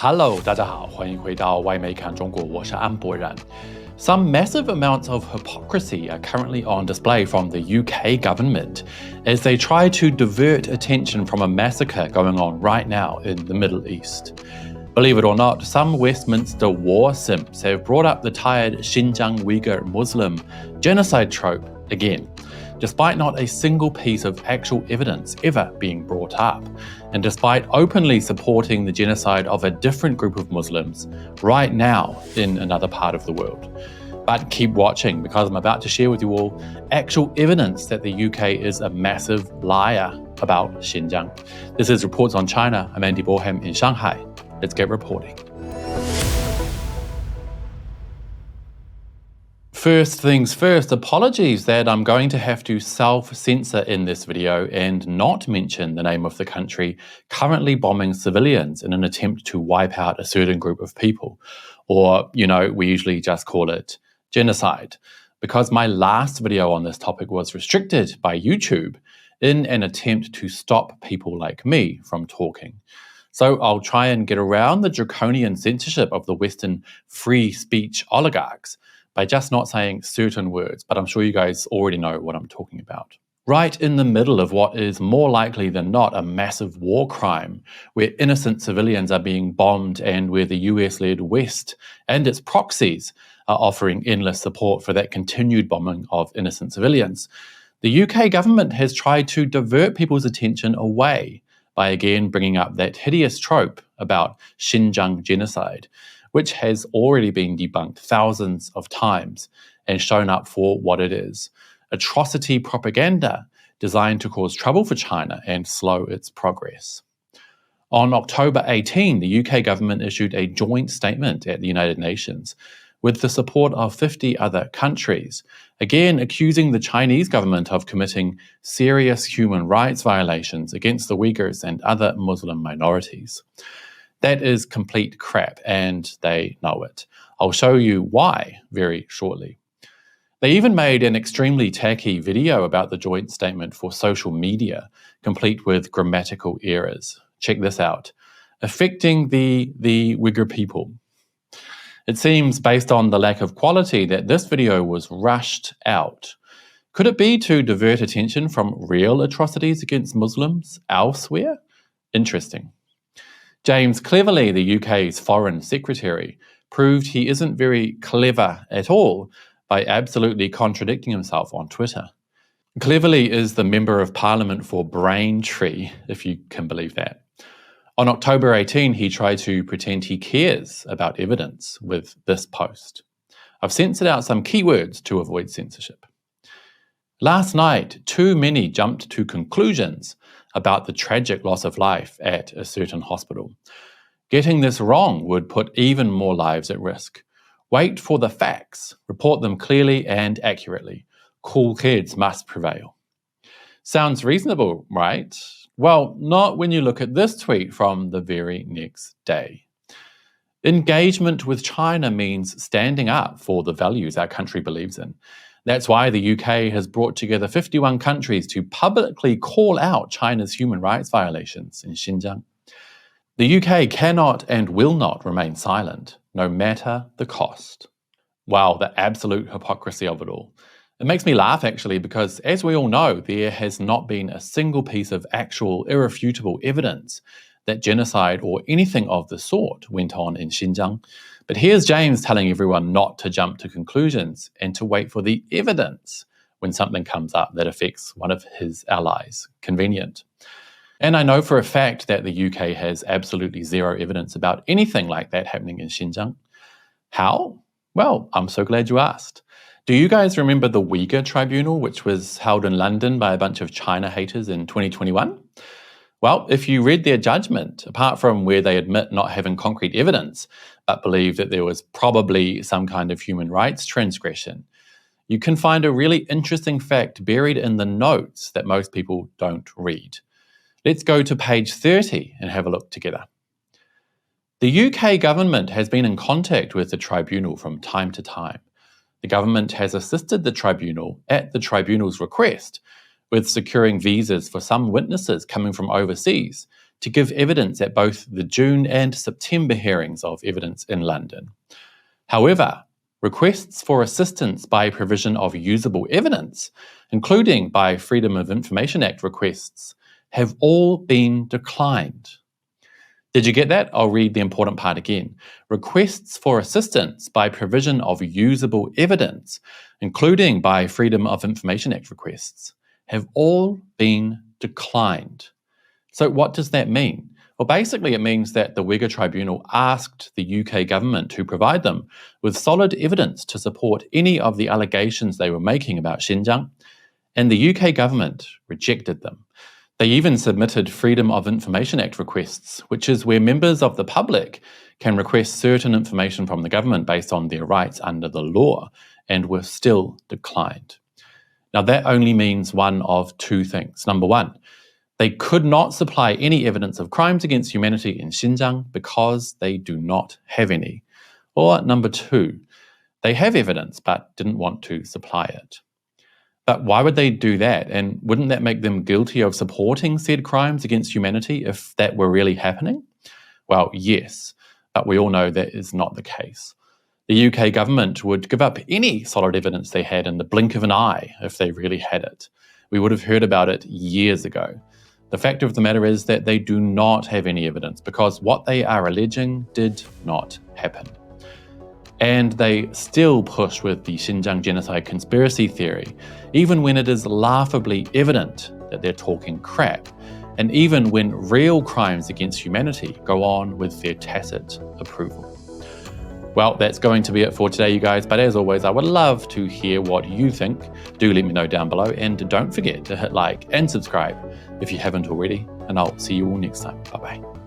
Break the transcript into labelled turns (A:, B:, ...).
A: Hello， 大家好，欢迎回到外媒看中国，我是安博然。Some massive amounts of hypocrisy are currently on display from the UK government as they try to divert attention from a massacre going on right now in the Middle East. Believe it or not, some Westminster war simps have brought up the tired Xinjiang Uygur Muslim genocide trope again, despite not a single piece of actual evidence ever being brought up, and despite openly supporting the genocide of a different group of Muslims right now in another part of the world. But keep watching, because I'm about to share with you all actual evidence that the UK is a massive liar about Xinjiang. This is Reports on China. I'm Andy Boreham in Shanghai. Let's get reporting. First things first, apologies that I'm going to have to self-censor in this video and not mention the name of the country currently bombing civilians in an attempt to wipe out a certain group of people. Or, we usually just call it genocide, because my last video on this topic was restricted by YouTube in an attempt to stop people like me from talking. So I'll try and get around the draconian censorship of the Western free speech oligarchs by just not saying certain words, but I'm sure you guys already know what I'm talking about. Right in the middle of what is more likely than not a massive war crime, where innocent civilians are being bombed and where the US-led West and its proxies are offering endless support for that continued bombing of innocent civilians, the UK government has tried to divert people's attention away by again bringing up that hideous trope about Xinjiang genocide, which has already been debunked thousands of times and shown up for what it is: atrocity propaganda designed to cause trouble for China and slow its progress. On October 18, the UK government issued a joint statement at the United Nations with the support of 50 other countries, again accusing the Chinese government of committing serious human rights violations against the Uyghurs and other Muslim minorities. That is complete crap, and they know it. I'll show you why very shortly. They even made an extremely tacky video about the joint statement for social media, complete with grammatical errors. Check this out. Affecting the Uyghur people. It seems, based on the lack of quality, that this video was rushed out. Could it be to divert attention from real atrocities against Muslims elsewhere? Interesting. James Cleverly, the UK's Foreign Secretary, proved he isn't very clever at all by absolutely contradicting himself on Twitter. Cleverly is the Member of Parliament for Braintree, if you can believe that. On October 18, he tried to pretend he cares about evidence with this post. I've censored out some keywords to avoid censorship. Last night, too many jumped to conclusions about the tragic loss of life at a certain hospital. Getting this wrong would put even more lives at risk. Wait for the facts. Report them clearly and accurately. Cool heads must prevail. Sounds reasonable, right? Well, not when you look at this tweet from the very next day. Engagement with China means standing up for the values our country believes in. That's why the UK has brought together 51 countries to publicly call out China's human rights violations in Xinjiang. The UK cannot and will not remain silent, no matter the cost. Wow, the absolute hypocrisy of it all. It makes me laugh, actually, because as we all know, there has not been a single piece of actual irrefutable evidence that genocide or anything of the sort went on in Xinjiang. But here's James telling everyone not to jump to conclusions and to wait for the evidence when something comes up that affects one of his allies. Convenient. And I know for a fact that the UK has absolutely zero evidence about anything like that happening in Xinjiang. How? Well, I'm so glad you asked. Do you guys remember the Uyghur Tribunal, which was held in London by a bunch of China haters in 2021? Well, if you read their judgment, apart from where they admit not having concrete evidence, but believe that there was probably some kind of human rights transgression, you can find a really interesting fact buried in the notes that most people don't read. Let's go to page 30 and have a look together. The UK government has been in contact with the tribunal from time to time. The government has assisted the tribunal at the tribunal's request with securing visas for some witnesses coming from overseas to give evidence at both the June and September hearings of evidence in London. However, requests for assistance by provision of usable evidence, including by Freedom of Information Act requests, have all been declined. Did you get that? I'll read the important part again. Requests for assistance by provision of usable evidence, including by Freedom of Information Act requests, have all been declined. So what does that mean? Well, basically it means that the Uyghur Tribunal asked the UK government to provide them with solid evidence to support any of the allegations they were making about Xinjiang, and the UK government rejected them. They even submitted Freedom of Information Act requests, which is where members of the public can request certain information from the government based on their rights under the law, and were still declined. Now that only means one of two things. Number one, they could not supply any evidence of crimes against humanity in Xinjiang because they do not have any. Or number two, they have evidence but didn't want to supply it. But why would they do that? And wouldn't that make them guilty of supporting said crimes against humanity if that were really happening? Well, yes, but we all know that is not the case. The UK government would give up any solid evidence they had in the blink of an eye if they really had it. We would have heard about it years ago. The fact of the matter is that they do not have any evidence because what they are alleging did not happen. And they still push with the Xinjiang genocide conspiracy theory, even when it is laughably evident that they're talking crap, and even when real crimes against humanity go on with their tacit approval. Well, that's going to be it for today, you guys, but as always, I would love to hear what you think. Do let me know down below, and don't forget to hit like and subscribe if you haven't already, and I'll see you all next time. Bye-bye.